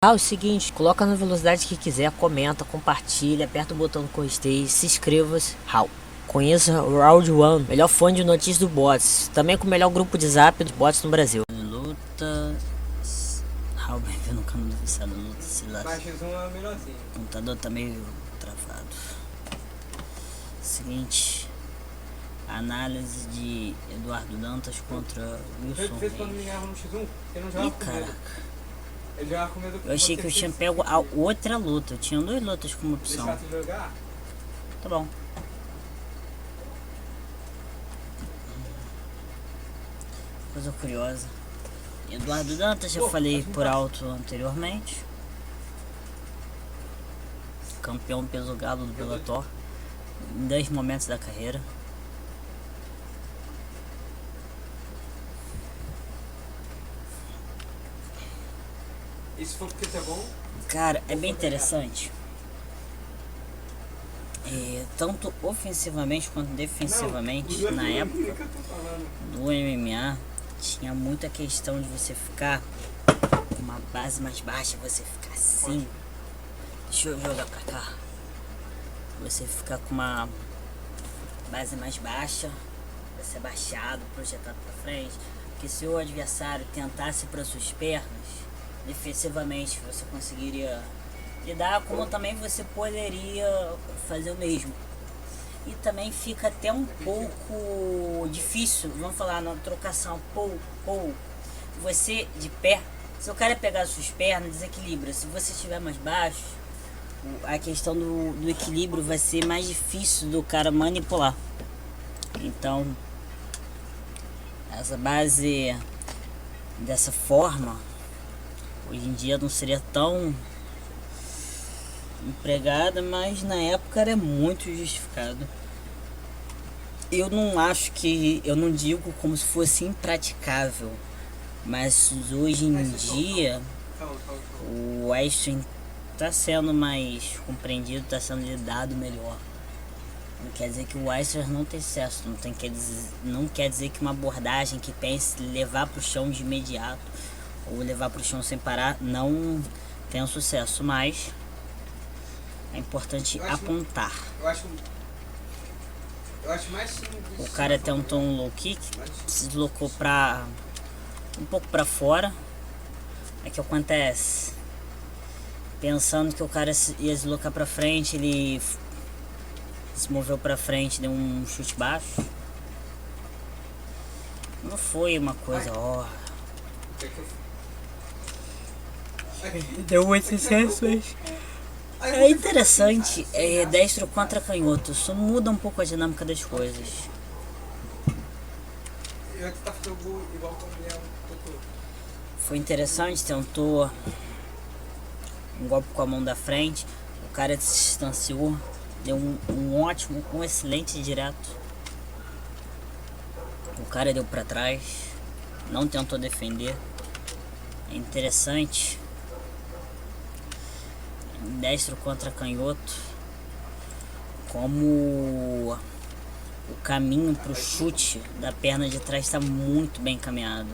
Ah, o seguinte, coloca na velocidade que quiser, comenta, compartilha, aperta o botão do gostei, se inscreva-se. Conheça o Round One, melhor fone de notícias do bots, também com o melhor grupo de zap dos bots no Brasil. Luta. Raul, bem-vindo no canal do Viciado Luta, se lá. O computador tá meio travado. Seguinte, análise de Eduardo Dantas contra Wilson Reis. Ih, caraca. Eu achei que eu tinha pego a outra luta. Eu tinha 2 lutas como opção. Tá bom. Coisa curiosa. Eduardo Dantas, já falei por alto anteriormente. Campeão peso galo do Bellator em 10 momentos da carreira. Isso foi porque tá bom? Cara, é bem interessante. Tanto ofensivamente quanto defensivamente, na época do MMA, tinha muita questão de você ficar com uma base mais baixa, você ficar assim. Deixa eu jogar pra cá. Você ficar com uma base mais baixa, você abaixado, projetado pra frente. Porque se o adversário tentasse para suas pernas, defensivamente você conseguiria lidar, como também você poderia fazer o mesmo. E também fica até um pouco difícil, vamos falar na trocação, você de pé, se o cara pegar as suas pernas, desequilibra. Se você estiver mais baixo, a questão do equilíbrio vai ser mais difícil do cara manipular. Então, essa base dessa forma hoje em dia não seria tão empregada, mas na época era muito justificado. Eu não acho que, eu não digo como se fosse impraticável, mas hoje em dia o Einstein está sendo mais compreendido, está sendo lidado melhor. Não quer dizer que o Einstein não tem sucesso, não quer dizer que uma abordagem que pense levar para o chão de imediato ou levar para o chão sem parar não tem um sucesso, mas é importante apontar. Eu acho mais simples. O cara tentou um low kick, se deslocou para um pouco para fora. É que acontece, pensando que o cara ia deslocar para frente, ele se moveu para frente, deu um chute baixo. Não foi uma coisa, ó. Deu muito sucesso, mas é interessante, destro contra canhoto, isso muda um pouco a dinâmica das coisas. Foi interessante, tentou um golpe com a mão da frente, o cara se distanciou, deu um excelente direto. O cara deu pra trás, não tentou defender. É interessante. Destro contra canhoto, como o caminho para o chute da perna de trás está muito bem caminhado.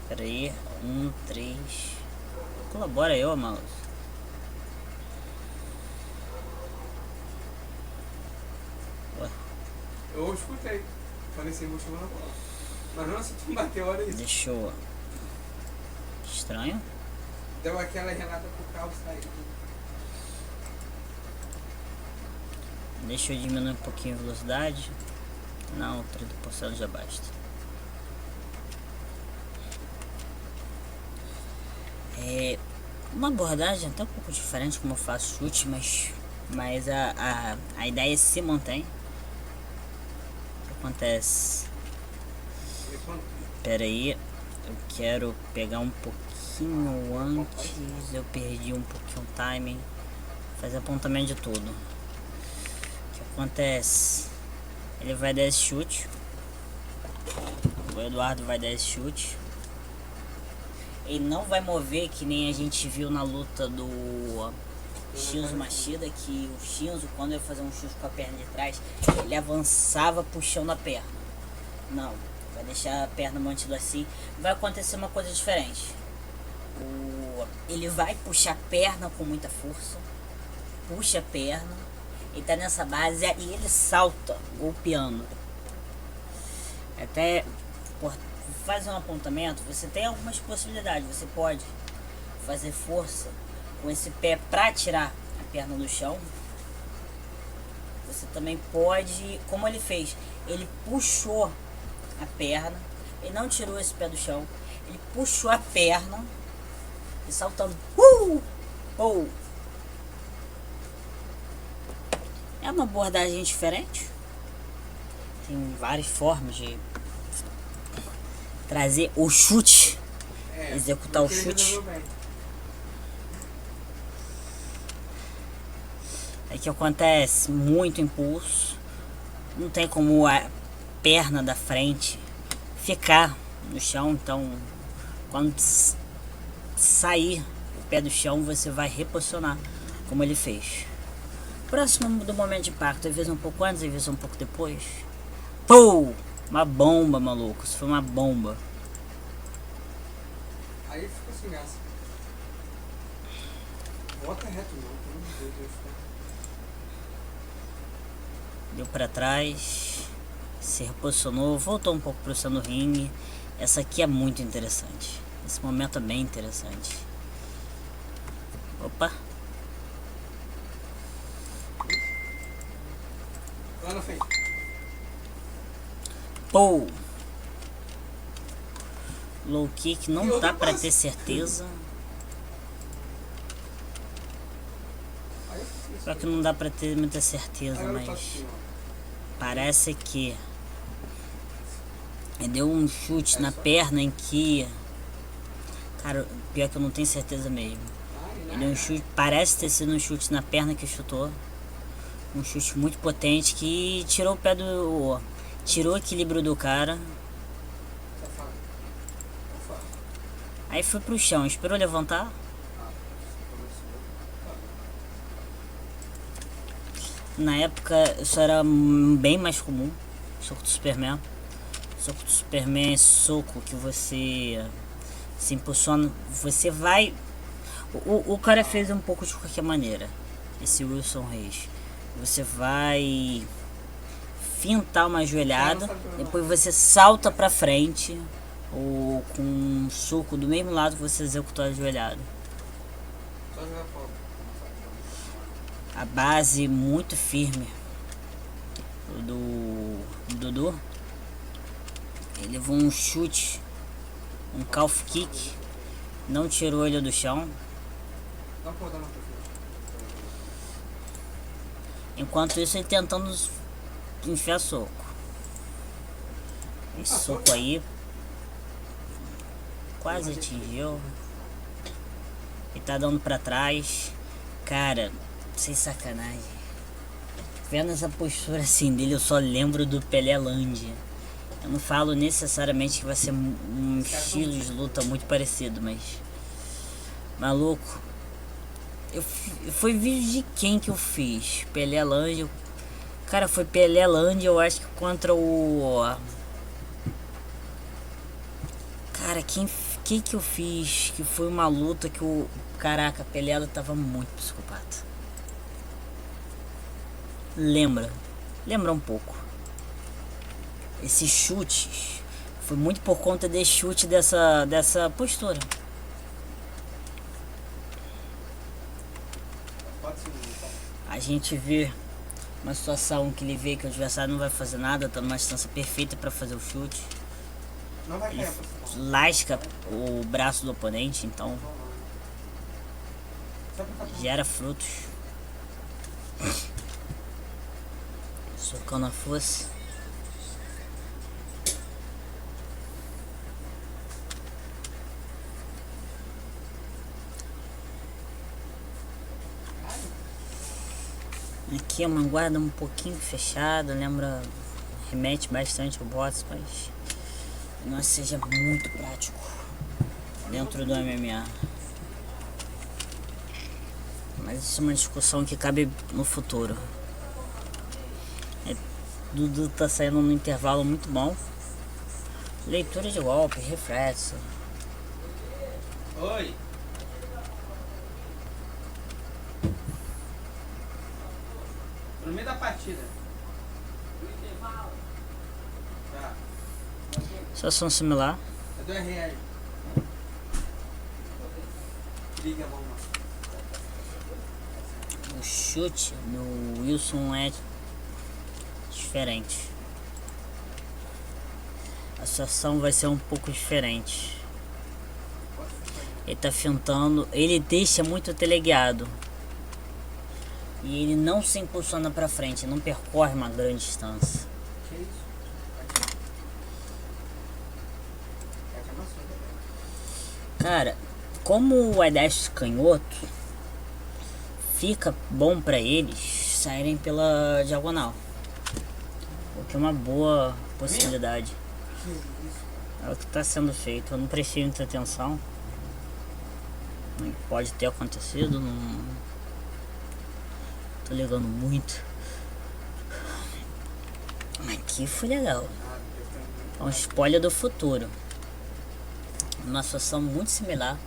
Pera aí, 1, 3. Colabora aí, ó, mouse. Ué. Eu escutei, falei sem motivo na bola. Mas não, se tu bateu, olha isso. Deixa eu. Estranho. Deu aquela relada pro carro sair. Deixa eu diminuir um pouquinho a velocidade. Não, 30% já basta. Uma abordagem até um pouco diferente como eu faço chute, mas a ideia se mantém. O que acontece? Pera aí, eu quero pegar um pouquinho antes, eu perdi um pouquinho o timing, fazer apontamento de tudo. O que acontece? Ele vai dar esse chute, o Eduardo vai dar esse chute, ele não vai mover que nem a gente viu na luta do Shinzo Machida, que o Shinzo, quando ia fazer um chute com a perna de trás, ele avançava puxando a perna. Não, vai deixar a perna mantida assim. Vai acontecer uma coisa diferente. O ele vai puxar a perna com muita força, puxa a perna, ele tá nessa base e ele salta golpeando. Até por fazer um apontamento, você tem algumas possibilidades. Você pode fazer força com esse pé para tirar a perna do chão. Você também pode, como ele fez, ele puxou a perna, ele não tirou esse pé do chão, ele puxou a perna e saltando. É uma abordagem diferente. Tem várias formas de trazer o chute, executar o chute. É que acontece muito impulso, não tem como a perna da frente ficar no chão, então quando sair o pé do chão você vai reposicionar, como ele fez. Próximo do momento de impacto, às vezes um pouco antes, às vezes um pouco depois. Pum! Uma bomba, maluco, isso foi uma bomba. Aí ficou sem graça. Bota reto não, pelo amor de Deus. Deu pra trás, se reposicionou, voltou um pouco pro centro do ringue. Essa aqui é muito interessante. Esse momento é bem interessante. Opa! Lá na frente. Pou! Low kick não dá pra ter certeza. Só que não dá pra ter muita certeza, mas parece que ele deu um chute na perna em que, cara, pior que eu não tenho certeza mesmo. Ele deu um chute, parece ter sido um chute na perna que chutou. Um chute muito potente que tirou o pé do... tirou o equilíbrio do cara. Aí foi pro chão, esperou levantar. Na época isso era bem mais comum. Soco do Superman. Soco do Superman é soco que você se impulsiona. Você vai... O cara fez um pouco de qualquer maneira. Esse Wilson Reis. Você vai fintar uma joelhada, depois você salta pra frente, ou com um soco do mesmo lado que você executou a joelhada. A base muito firme do Dudu. Ele levou um chute, um calf kick, não tirou ele do chão. Enquanto isso, ele tentando enfiar soco. Esse soco aí quase atingiu. Ele tá dando pra trás. Cara, sem sacanagem. Vendo essa postura assim dele, eu só lembro do Pelé Land. Eu não falo necessariamente que vai ser um estilo de luta muito parecido, mas... maluco. Foi vídeo de quem que eu fiz? Pelé Land. Cara, foi Pelé Land, eu acho que contra o... Cara, quem que eu fiz? Que foi uma luta que o... Caraca, Pelé tava muito psicopata. Lembra um pouco. Esses chutes foi muito por conta desse chute, dessa postura. A gente vê uma situação que ele vê que o adversário não vai fazer nada, tá numa distância perfeita para fazer o chute. Ele lasca o braço do oponente, então gera frutos. Socando a força. Aqui é uma guarda um pouquinho fechada, lembra, remete bastante ao boxe, mas não seja muito prático dentro do MMA. Mas isso é uma discussão que cabe no futuro. Dudu tá saindo num intervalo muito bom. Leitura de golpe, reflexo. Oi. Situação similar. É do RL. Liga a mão lá. O chute do Wilson é diferente. A situação vai ser um pouco diferente. Ele tá fintando, ele deixa muito teleguiado. E ele não se impulsiona pra frente, não percorre uma grande distância. Que isso? Cara, como o Edeste canhoto, fica bom pra eles saírem pela diagonal. O que é uma boa possibilidade. Que isso? É o que está sendo feito. Eu não prestei muita atenção. Pode ter acontecido, não tô ligando muito. Mas aqui foi legal. É um spoiler do futuro. Uma situação muito similar.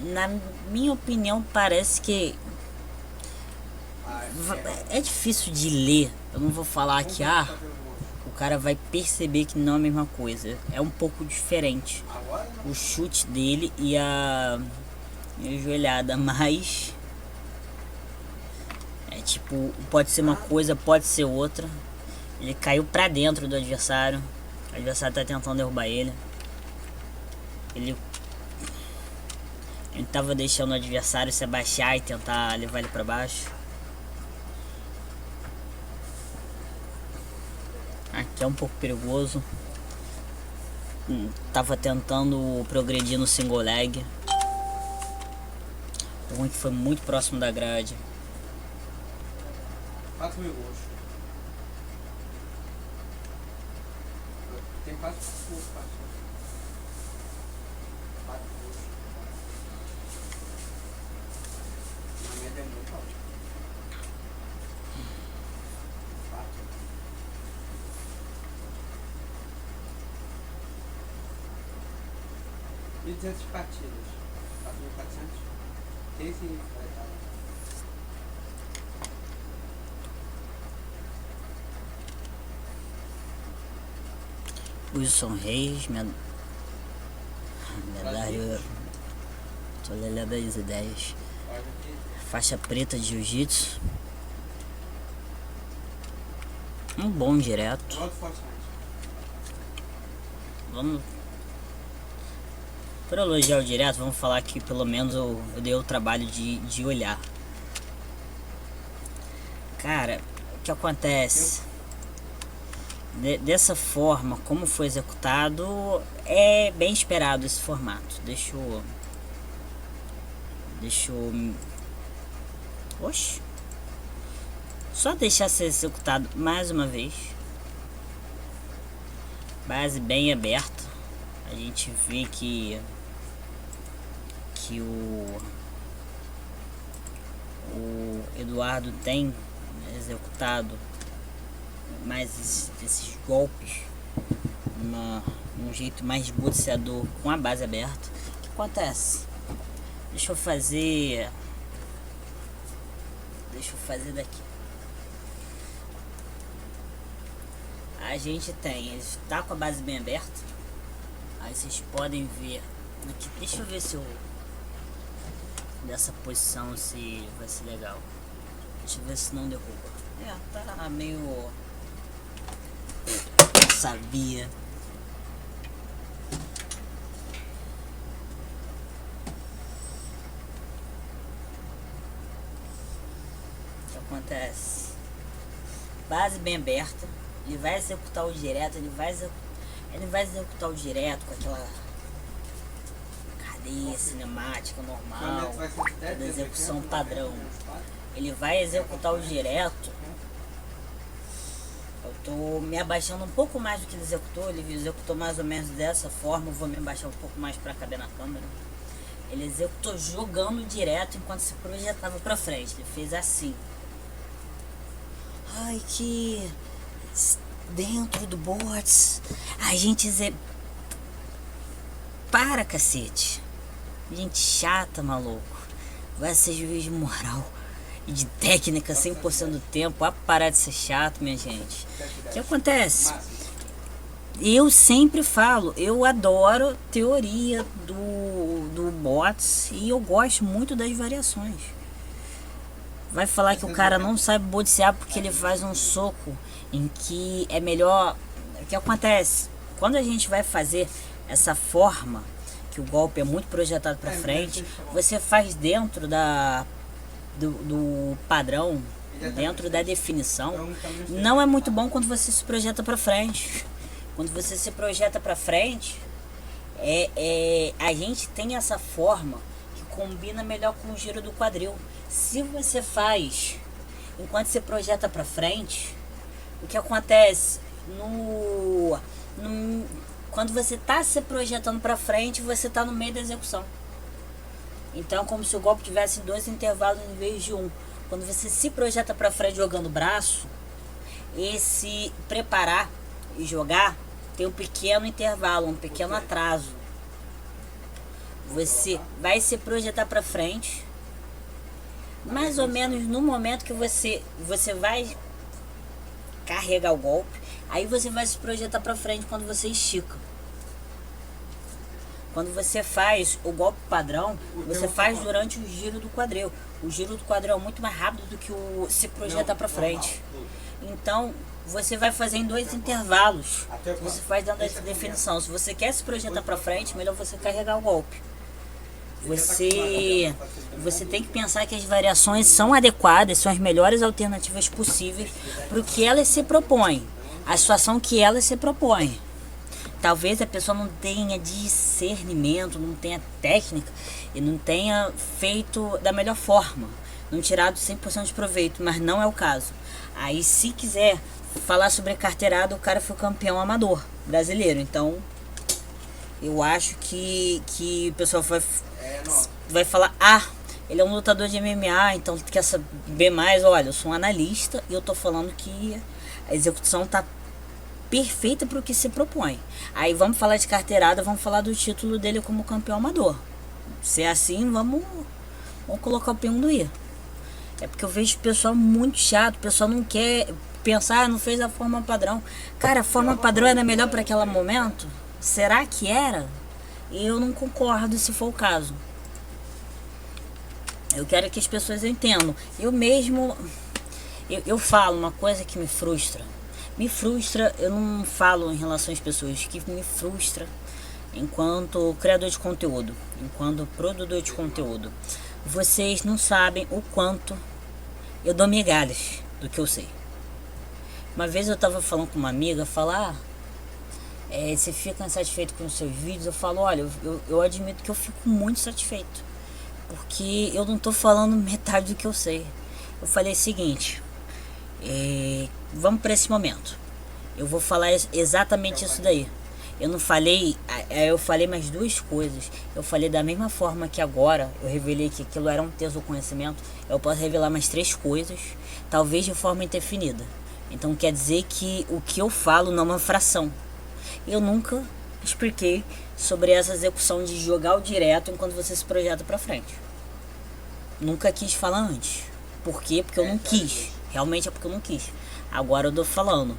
Na minha opinião, parece que é difícil de ler. Eu não vou falar que o cara vai perceber que não é a mesma coisa. É um pouco diferente o chute dele e a joelhada, mas é tipo, pode ser uma coisa, pode ser outra. Ele caiu pra dentro do adversário. O adversário tá tentando derrubar ele. Ele tava deixando o adversário se abaixar e tentar levar ele pra baixo. Aqui é um pouco perigoso. Tava tentando progredir no single leg. O ruim que foi muito próximo da grade. 4 mil gols. Tem 4 gols. 4 gols. A média é muito alta. 4. E 200 partidas. 4.400. Esse vai estar. Wilson Reis, medalha Tolelé das ideias. Faixa preta de jiu-jitsu. Um bom direto. Vamos. Por elogiar o direto, vamos falar que pelo menos eu dei o trabalho de olhar. Cara, o que acontece? Dessa forma, como foi executado, é bem esperado esse formato. Deixa eu... Oxi. Só deixar ser executado mais uma vez. Base bem aberta. A gente vê que o Eduardo tem executado mais esses golpes num jeito mais boxeador com a base aberta. O que acontece? Deixa eu fazer daqui. A gente tem, ele está com a base bem aberta. Aí vocês podem ver aqui. Deixa eu ver se eu dessa posição se vai ser legal. Deixa eu ver se não derruba. Tá meio... Eu sabia. O que acontece? Base bem aberta. Ele vai executar o direto. Ele vai executar o direto com aquela cadeia cinemática normal, da execução padrão. Ele vai executar o direto. Eu tô me abaixando um pouco mais do que ele executou. Ele executou mais ou menos dessa forma. Eu vou me abaixar um pouco mais para caber na câmera. Ele executou jogando direto enquanto se projetava para frente. Ele fez assim. Ai, que... Dentro do bots a gente para, cacete. Gente chata, maluco. Vai ser juiz de moral e de técnica 100% do tempo. Vai parar de ser chato, minha gente. O que acontece? eu sempre falo, eu adoro teoria do bots e eu gosto muito das variações. Vai falar que o cara não sabe boxear porque ele faz um soco em que é melhor. O que acontece? Quando a gente vai fazer essa forma, que o golpe é muito projetado para frente, você faz dentro do padrão, dentro da definição. Não é muito bom quando você se projeta para frente. Quando você se projeta para frente, a gente tem essa forma que combina melhor com o giro do quadril. Se você faz enquanto você projeta para frente, o que acontece quando você está se projetando para frente, você está no meio da execução. Então, como se o golpe tivesse 2 intervalos em vez de 1. Quando você se projeta para frente jogando o braço, esse preparar e jogar tem um pequeno intervalo, um pequeno atraso. Você vai se projetar para frente, mais ou menos no momento que você vai carregar o golpe, aí você vai se projetar para frente quando você estica. Quando você faz o golpe padrão, você faz durante o giro do quadril. O giro do quadril é muito mais rápido do que o se projetar para frente. Então, você vai fazer em 2 intervalos. Você faz dentro da definição. Se você quer se projetar para frente, melhor você carregar o golpe. Você tem que pensar que as variações são adequadas, são as melhores alternativas possíveis para o que elas se propõem, a situação que elas se propõem. Talvez a pessoa não tenha discernimento, não tenha técnica e não tenha feito da melhor forma, não tirado 100% de proveito, mas não é o caso. Aí, se quiser falar sobre carteirada, o cara foi campeão amador brasileiro, então eu acho que o pessoal vai falar, ele é um lutador de MMA, então quer saber mais. Olha, eu sou um analista e eu tô falando que a execução tá perfeita para o que se propõe. Aí vamos falar de carteirada, vamos falar do título dele como campeão amador. Se é assim, vamos colocar o P1 do I. É porque eu vejo o pessoal muito chato, o pessoal não quer pensar, não fez a forma padrão. Cara, a forma padrão era melhor para aquele momento? Será que era? Eu não concordo se for o caso. Eu quero que as pessoas entendam. Eu mesmo, eu falo uma coisa que me frustra. Eu não falo em relação às pessoas, que me frustra enquanto criador de conteúdo, enquanto produtor de conteúdo. Vocês não sabem o quanto eu dou migalhas do que eu sei. Uma vez eu tava falando com uma amiga, você fica insatisfeito com os seus vídeos? Eu falo, olha, eu admito que eu fico muito satisfeito, porque eu não tô falando metade do que eu sei. Eu falei o seguinte, vamos para esse momento. Eu vou falar exatamente isso daí. Eu falei mais 2 coisas. Eu falei da mesma forma que agora eu revelei que aquilo era um texto do conhecimento. Eu posso revelar mais 3 coisas, talvez de forma indefinida. Então quer dizer que o que eu falo não é uma fração. Eu nunca expliquei sobre essa execução de jogar o direto enquanto você se projeta para frente. Nunca quis falar antes. Por quê? Porque eu não quis. Realmente é porque eu não quis. Agora eu tô falando.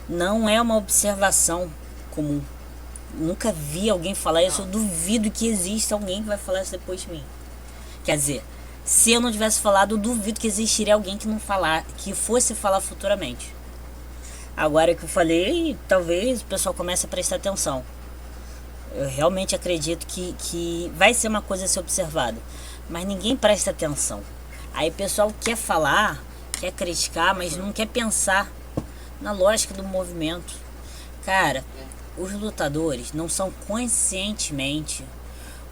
Não é uma observação comum. Nunca vi alguém falar isso. Eu duvido que exista alguém que vai falar isso depois de mim. Quer dizer, se eu não tivesse falado, eu duvido que existiria alguém que fosse falar futuramente. Agora que eu falei, talvez o pessoal comece a prestar atenção. Eu realmente acredito que vai ser uma coisa a ser observada, mas ninguém presta atenção. Aí o pessoal quer falar, quer criticar, mas não quer pensar na lógica do movimento. Cara, os lutadores não são conscientemente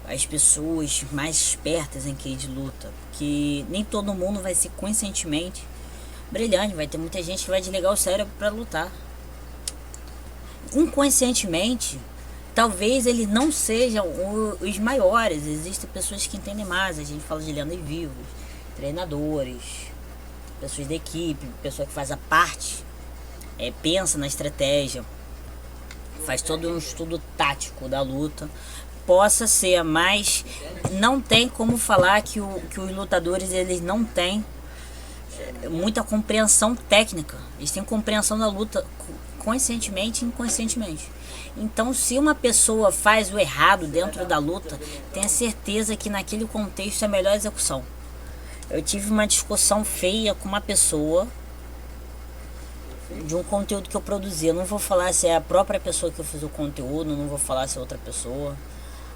as pessoas mais espertas em cage de luta, que nem todo mundo vai ser conscientemente brilhante, vai ter muita gente que vai desligar o cérebro para lutar. Inconscientemente, talvez eles não sejam os maiores. Existem pessoas que entendem mais. A gente fala de lendas vivos, treinadores, pessoas da equipe, pessoa que faz a parte, pensa na estratégia, faz todo um estudo tático da luta. Possa ser, mas não tem como falar que os lutadores eles não têm muita compreensão técnica. Eles têm compreensão da luta conscientemente e inconscientemente. Então, se uma pessoa faz o errado dentro da luta, tenha certeza que naquele contexto é a melhor execução. Eu tive uma discussão feia com uma pessoa de um conteúdo que eu produzi. Eu não vou falar se é a própria pessoa que eu fiz o conteúdo, não vou falar se é outra pessoa.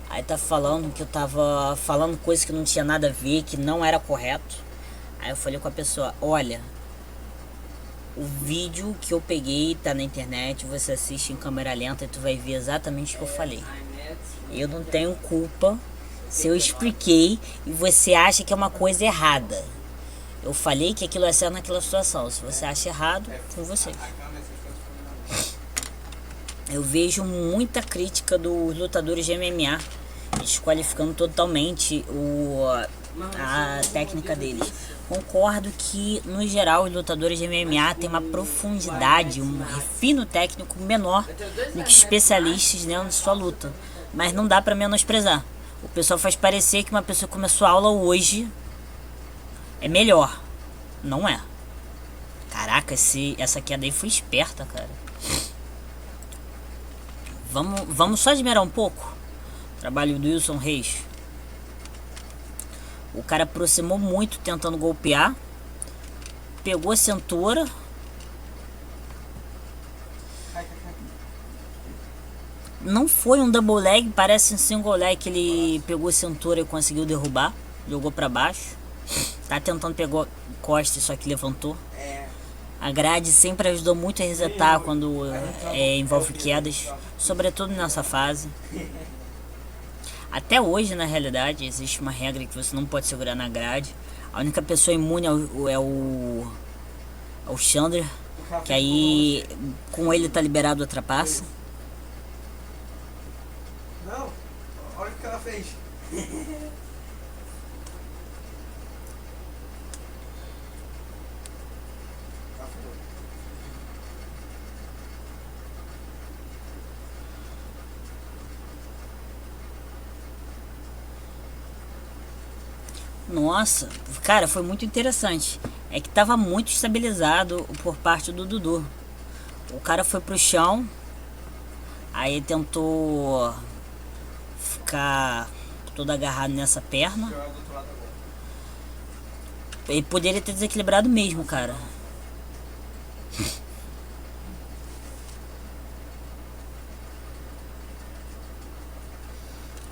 Aí tá falando que eu tava falando coisas que não tinha nada a ver, que não era correto. Aí eu falei com a pessoa, olha, o vídeo que eu peguei tá na internet, você assiste em câmera lenta e tu vai ver exatamente o que eu falei. Eu não tenho culpa se eu expliquei e você acha que é uma coisa errada. Eu falei que aquilo é certo naquela situação. Se você acha errado, com você. Eu vejo muita crítica dos lutadores de MMA, desqualificando totalmente a técnica deles. Concordo que, no geral, os lutadores de MMA têm uma profundidade, um refino técnico menor do que especialistas dentro de sua luta. Mas não dá pra menosprezar. O pessoal faz parecer que uma pessoa que começou a aula hoje é melhor. Não é. Caraca, essa queda aí foi esperta, cara. Vamos só admirar um pouco o trabalho do Wilson Reis. O cara aproximou muito tentando golpear. Pegou a cintura. Não foi um double leg, parece um single leg que ele pegou a cintura e conseguiu derrubar. Jogou pra baixo. Tá tentando pegar costas, só que levantou. A grade sempre ajudou muito a resetar quando envolve quedas, sobretudo nessa fase. Até hoje, na realidade, existe uma regra que você não pode segurar na grade. A única pessoa imune é o Chandler, que aí com ele tá liberado a trapaça. Não, olha o que ela fez. Nossa, cara, foi muito interessante. É que tava muito estabilizado por parte do Dudu. O cara foi pro chão, aí tentou ficar todo agarrado nessa perna. Ele poderia ter desequilibrado mesmo, cara.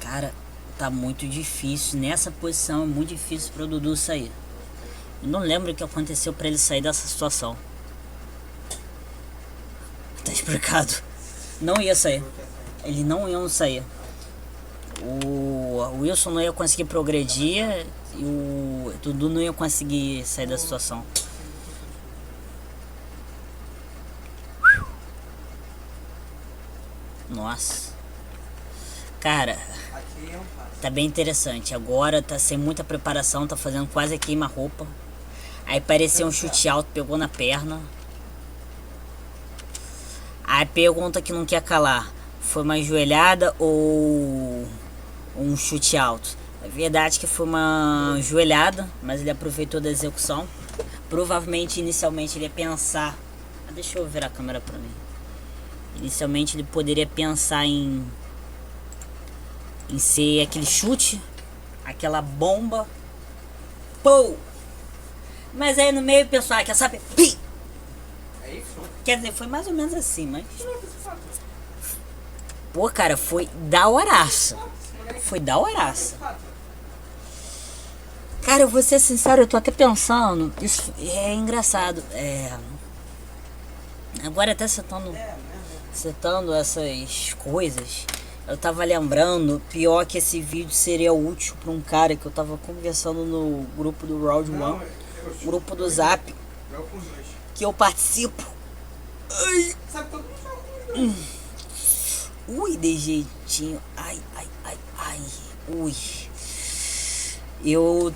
Cara, tá muito difícil. Nessa posição é muito difícil pro Dudu sair. Eu não lembro o que aconteceu pra ele sair dessa situação. Tá explicado. Não ia sair. Ele não ia sair. O Wilson não ia conseguir progredir e o Dudu não ia conseguir sair da situação. Nossa. Cara, tá bem interessante. Agora tá sem muita preparação, tá fazendo quase queima-roupa. Aí pareceu um chute alto, pegou na perna. Aí pergunta que não quer calar: foi uma joelhada ou um chute alto? A verdade é que foi uma joelhada, mas ele aproveitou da execução. Provavelmente, inicialmente, ele ia pensar... deixa eu virar a câmera pra mim. Inicialmente, ele poderia pensar em ser aquele chute, aquela bomba. Pô! Mas aí no meio, pessoal, quer saber? Pi! Quer dizer, foi mais ou menos assim, mas... Pô, cara, foi da horaça. Foi da horaça. Cara, eu vou ser sincero, eu tô até pensando. Isso é engraçado. Agora até citando essas coisas, eu tava lembrando, pior que esse vídeo seria útil pra um cara que eu tava conversando no grupo do Round One, grupo do Zap, que eu participo. Ai. Ui, de jeitinho. Ai. Ui. Eu...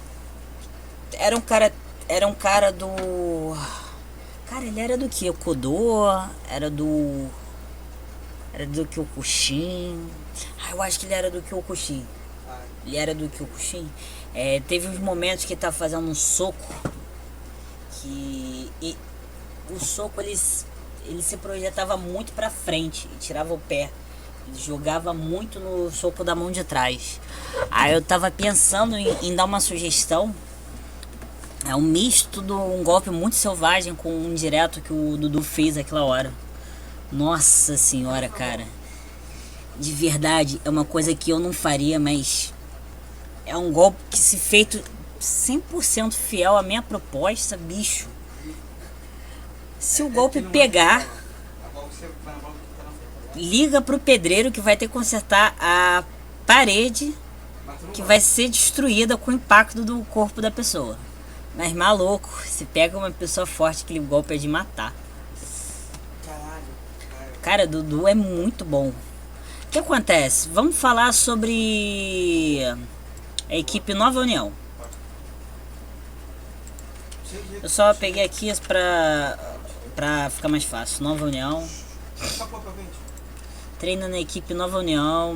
Era um cara do... Cara, ele era do Kyokudo, era do Kyokushin. Eu acho que ele era do Kyokushin. Ele era do Kyokushin. Teve uns momentos que ele tava fazendo um soco o soco ele se projetava muito pra frente e tirava o pé. Ele jogava muito no soco da mão de trás. Aí eu tava pensando em dar uma sugestão. É um misto de um golpe muito selvagem com um direto que o Dudu fez aquela hora. Nossa senhora, cara. De verdade, é uma coisa que eu não faria, mas é um golpe que, se feito 100% fiel à minha proposta, bicho. Se o golpe pegar, liga pro pedreiro que vai ter que consertar a parede que vai ser destruída com o impacto do corpo da pessoa. Mas maluco, se pega uma pessoa forte, aquele golpe é de matar. Cara, Dudu é muito bom. O que acontece? Vamos falar sobre a equipe Nova União. Eu só peguei aqui pra ficar mais fácil. Nova União. Treina na equipe Nova União.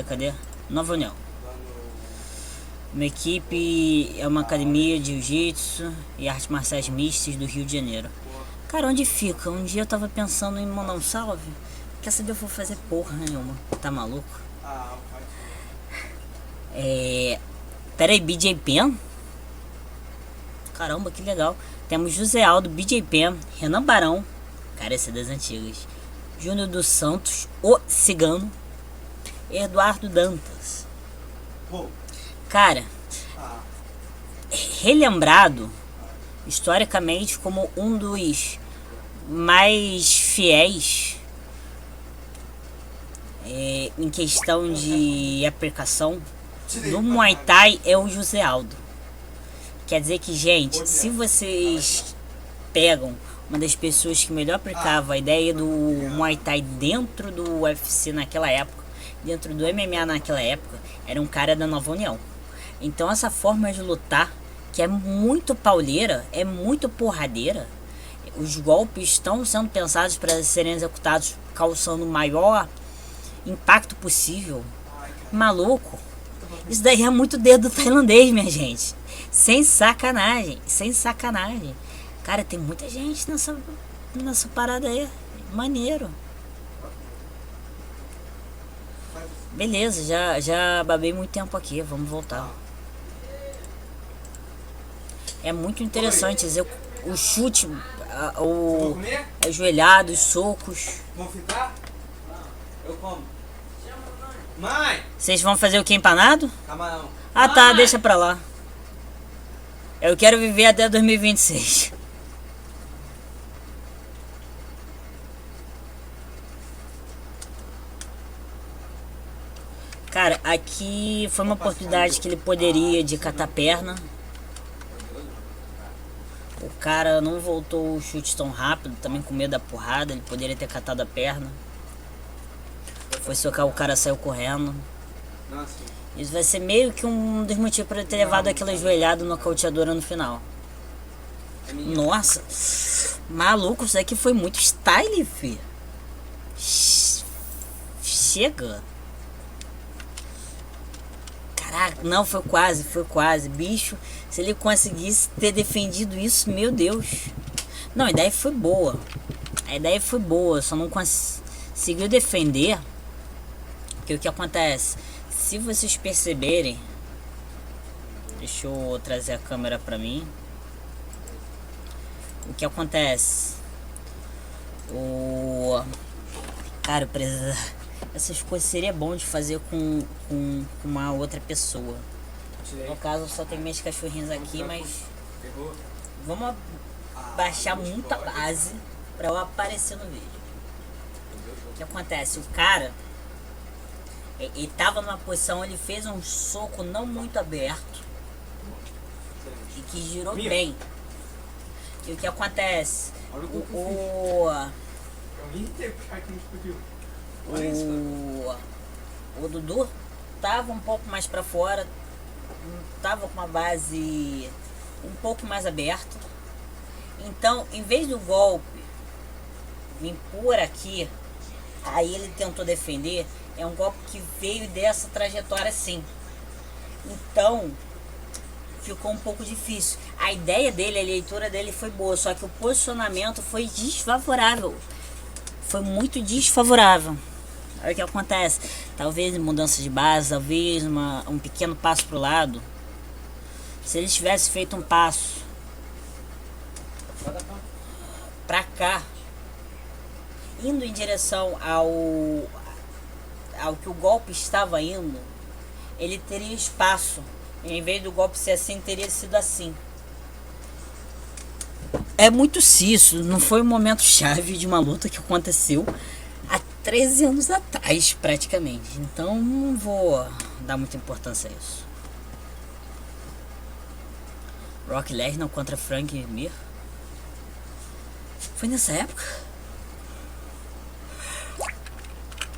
Cadê? Nova União. Uma equipe é uma academia de jiu-jitsu e artes marciais mistas do Rio de Janeiro. Cara, onde fica? Um dia eu tava pensando em mandar um salve. Quer saber, eu vou fazer porra nenhuma. Tá maluco? Pera aí, BJ Penn? Caramba, que legal. Temos José Aldo, BJ Penn, Renan Barão. Cara, esse é das antigas. Júnior dos Santos, o Cigano. Eduardo Dantas. Cara, relembrado historicamente como um dos mais fiéis em questão de aplicação do Muay Thai é o José Aldo. Quer dizer que, gente, se vocês pegam uma das pessoas que melhor aplicava a ideia do Muay Thai dentro do UFC naquela época, dentro do MMA naquela época, era um cara da Nova União. Então essa forma de lutar, que é muito pauleira, é muito porradeira, os golpes estão sendo pensados para serem executados causando o maior impacto possível. Maluco, isso daí é muito dedo tailandês, minha gente. Sem sacanagem. Cara, tem muita gente nessa parada aí. Maneiro. Beleza, já babei muito tempo aqui. Vamos voltar. É muito interessante o chute, o ajoelhado, os socos. Vão ficar? Eu como. Mãe! Vocês vão fazer o que, empanado? Camarão. Ah, tá, deixa pra lá. Eu quero viver até 2026. Cara, aqui foi uma oportunidade que ele poderia de catar perna. O cara não voltou o chute tão rápido, também com medo da porrada. Ele poderia ter catado a perna. Foi socar, o cara saiu correndo. Isso vai ser meio que um dos motivos para ele ter levado aquela joelhada nocauteadora no final. Nossa, maluco, isso aqui foi muito style, fi. Chega. Caraca, não, foi quase. Bicho, se ele conseguisse ter defendido isso, meu Deus. Não, a ideia foi boa. Só não conseguiu defender. Porque o que acontece? Se vocês perceberem, deixa eu trazer a câmera pra mim. O que acontece? Cara, essas coisas seria bom de fazer com uma outra pessoa. No caso, só tem meus cachorrinhos aqui, mas vamos baixar muita base pra eu aparecer no vídeo. O que acontece? O cara, ele tava numa posição, ele fez um soco não muito aberto e que girou bem. E o que acontece? O Dudu tava um pouco mais pra fora, tava com uma base um pouco mais aberta. Então, em vez do golpe vir por aqui, aí ele tentou defender. É um golpe que veio dessa trajetória assim. Então ficou um pouco difícil. A ideia dele, a leitura dele foi boa, só que o posicionamento foi desfavorável. Foi muito desfavorável. Aí o que acontece? Talvez mudança de base, talvez um pequeno passo pro lado. Se ele tivesse feito um passo pra cá, indo em direção ao que o golpe estava indo, ele teria espaço. Em vez do golpe ser assim, teria sido assim. É muito isso, não foi um momento chave de uma luta que aconteceu há 13 anos atrás, praticamente. Então não vou dar muita importância a isso. Brock Lesnar contra Frank Mir. Foi nessa época.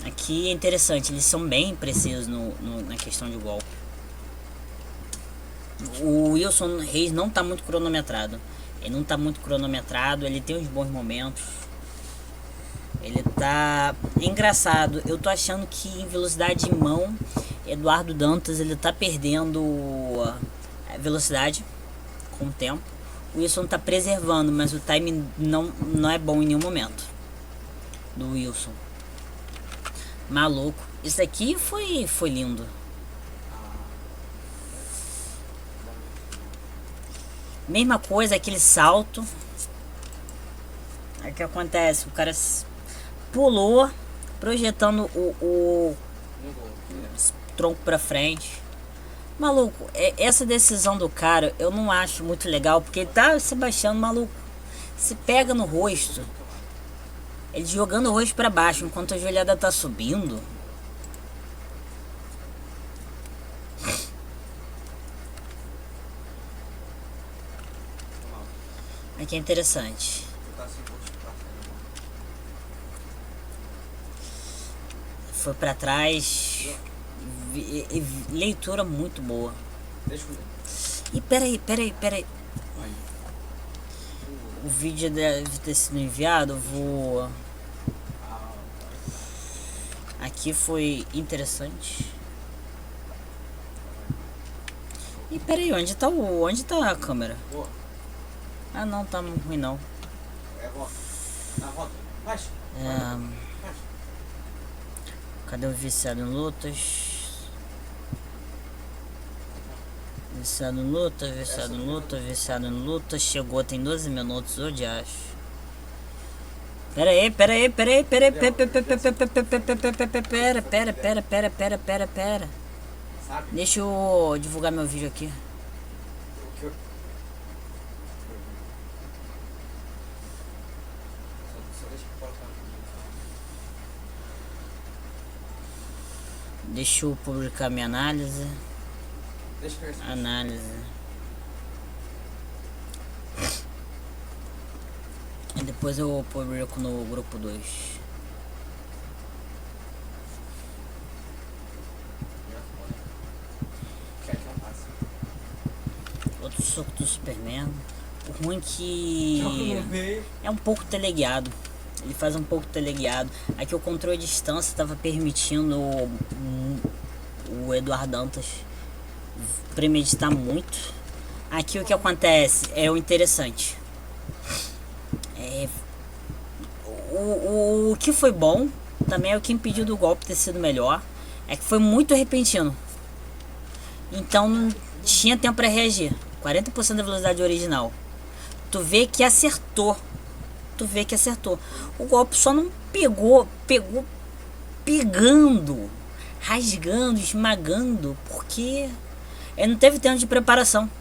Aqui é interessante, eles são bem precisos na questão de golpe. O Wilson Reis não tá muito cronometrado. Ele não tá muito cronometrado, ele tem uns bons momentos. Ele tá engraçado. Eu tô achando que em velocidade de mão, Eduardo Dantas ele tá perdendo a velocidade com o tempo. O Wilson tá preservando, mas o time não é bom em nenhum momento do Wilson. Maluco. Isso aqui foi lindo. Mesma coisa, aquele salto. Aí o que acontece? O cara pulou, projetando o tronco pra frente. Maluco, essa decisão do cara eu não acho muito legal, porque ele tá se baixando, maluco. Se pega no rosto. Ele jogando o rosto pra baixo enquanto a joelhada tá subindo. Aqui é interessante. Foi pra trás. Leitura muito boa. E peraí. O vídeo deve ter sido enviado. Vou. Aqui foi interessante. E peraí, onde tá a câmera? Ah, não, tá ruim não. Cadê o viciado em lutas? Viciado em luta. Chegou, tem 12 minutos, ô diacho. Pera. Deixa eu divulgar meu vídeo aqui. Deixa eu publicar minha análise. E depois eu publico no grupo 2. Outro soco do Superman. O ruim que é um pouco teleguiado. Ele faz um pouco teleguiado. Aqui o controle de distância estava permitindo o Eduardo Dantas premeditar muito. Aqui o que acontece é o interessante. O que foi bom também é o que impediu do golpe ter sido melhor. É que foi muito repentino. Então não tinha tempo para reagir. 40% da velocidade original. Tu vê que acertou. O golpe só não pegou pegando, rasgando, esmagando, porque ele não teve tempo de preparação.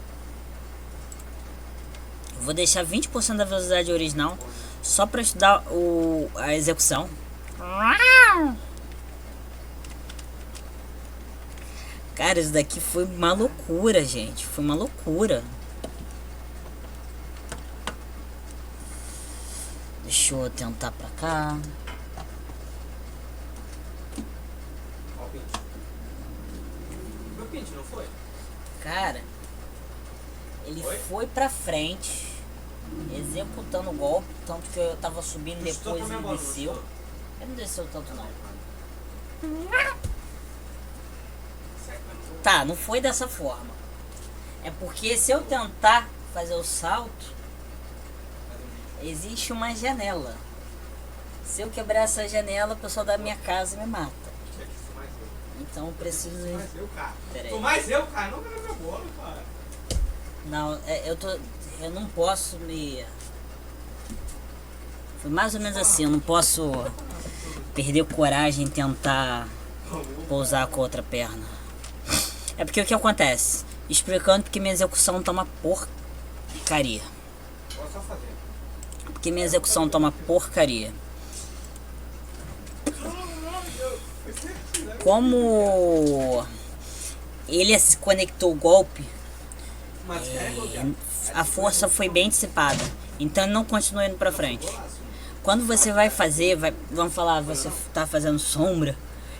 Vou deixar 20% da velocidade original só para estudar a execução. Cara, isso daqui foi uma loucura, gente. Foi uma loucura. Deixa eu tentar pra cá. Meu pinte, não foi? Cara, ele foi pra frente, executando o golpe. Tanto que eu tava subindo, depois ele desceu. Ele não desceu tanto não. Tá, não foi dessa forma. É porque se eu tentar fazer o salto, existe uma janela. Se eu quebrar essa janela, o pessoal da minha casa me mata. Então eu preciso... Tô mais eu, cara. Não quero minha bola, cara. Não, eu não posso me... Foi mais ou menos assim, eu não posso perder coragem em tentar pousar com a outra perna. É porque o que acontece? Explicando porque minha execução tá uma porcaria. Porque minha execução tá uma porcaria. Como ele se conectou o golpe, a força foi bem dissipada. Então ele não continua indo pra frente. Quando você vai fazer, vamos falar, você tá fazendo sombra.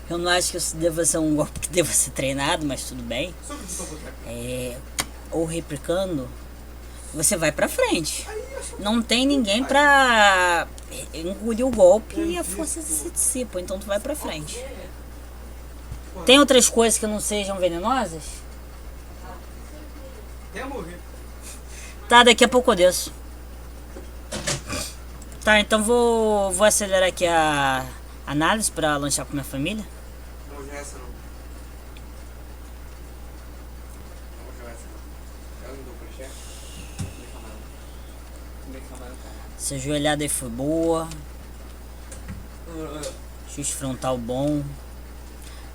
Eu não acho que isso deva ser um golpe que deva ser treinado, mas tudo bem. Ou replicando, você vai pra frente. Não tem ninguém pra engolir o golpe e a força se dissipa, então tu vai pra frente. Tem outras coisas que não sejam venenosas? Tá, daqui a pouco eu desço. Tá, então vou acelerar aqui a análise pra lanchar com minha família. Não, já é essa não. Não, já é essa não. Eu não dou pra chefe. Comer camarão, cara. Essa joelhada aí foi boa. Chute frontal bom.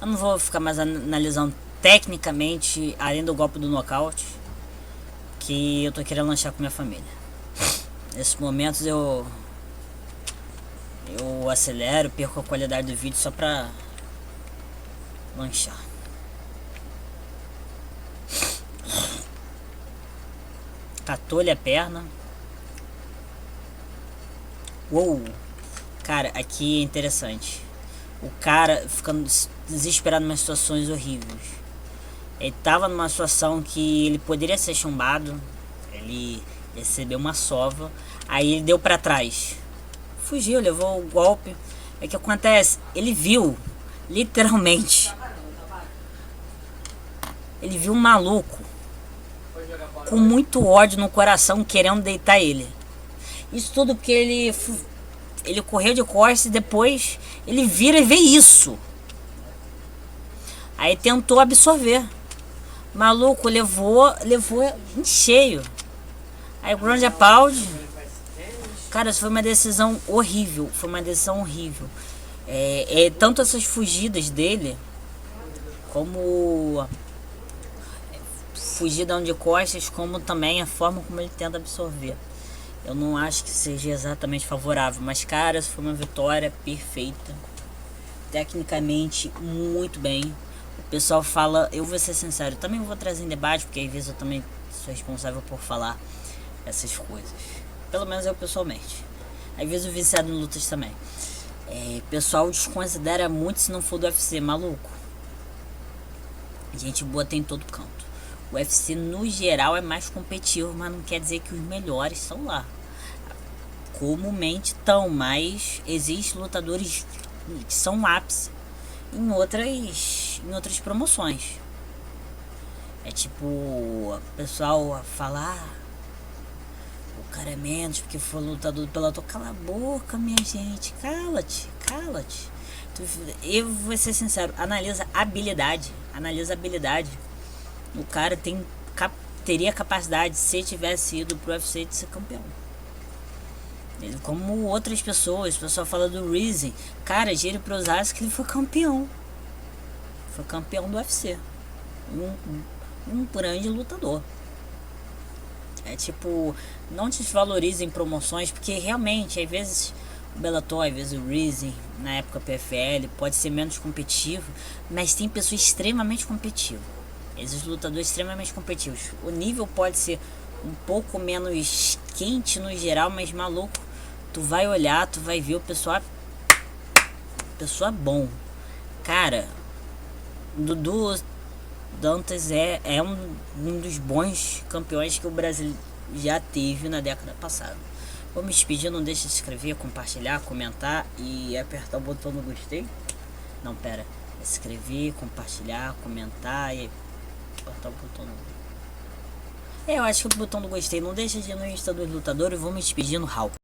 Eu não vou ficar mais analisando tecnicamente, além do golpe do nocaute, que eu tô querendo lanchar com minha família. Nesses momentos eu acelero, perco a qualidade do vídeo só pra lanchar. Catou-lhe a perna. Uou! Cara, aqui é interessante. O cara ficando desesperado em umas situações horríveis. Ele tava numa situação que ele poderia ser chumbado. Ele recebeu uma sova. Aí ele deu pra trás. Fugiu, levou o golpe. É que acontece, ele viu, literalmente, ele viu um maluco com muito ódio no coração querendo deitar ele. Isso tudo porque ele correu de costas e depois ele vira e vê isso. Aí tentou absorver. O maluco levou em cheio. Aí o ground and pound. Cara, isso foi uma decisão horrível. Foi uma decisão horrível. Tanto essas fugidas dele, como fugida de costas, como também a forma como ele tenta absorver. Eu não acho que seja exatamente favorável, mas cara, isso foi uma vitória perfeita. Tecnicamente, muito bem. O pessoal fala, eu vou ser sincero, eu também vou trazer em debate, porque às vezes eu também sou responsável por falar essas coisas. Pelo menos eu pessoalmente. Às vezes o viciado em lutas também. O pessoal desconsidera muito se não for do UFC, maluco. Gente boa tem em todo canto. O UFC no geral é mais competitivo, mas não quer dizer que os melhores estão lá. Comumente estão, mas existem lutadores que são ápice em outras promoções. É tipo, o pessoal falar, o cara é menos porque foi lutador do pelotão. Cala a boca, minha gente, cala-te. Eu vou ser sincero, analisa habilidade. O cara teria capacidade, se tivesse ido pro UFC, de ser campeão. Como outras pessoas, o pessoal fala do Rizin. Cara, Jiri Prochazka, ele foi campeão. Foi campeão do UFC. Um grande lutador. É tipo, não desvalorizem promoções, porque realmente, às vezes o Bellator, às vezes o Rizin, na época PFL, pode ser menos competitivo, mas tem pessoas extremamente competitivas. Esses lutadores extremamente competitivos. O nível pode ser um pouco menos quente no geral, mas maluco, tu vai olhar, tu vai ver o pessoal bom. Cara, Dudu Dantas é um dos bons campeões que o Brasil já teve na década passada. Vou me despedir, não deixe de se inscrever, compartilhar, comentar e apertar o botão do gostei. Não, pera. Inscrever, compartilhar, comentar e apertar o botão do... Eu acho que o botão do gostei não deixa de ir no Insta dos lutadores. Vou me despedir no Raul.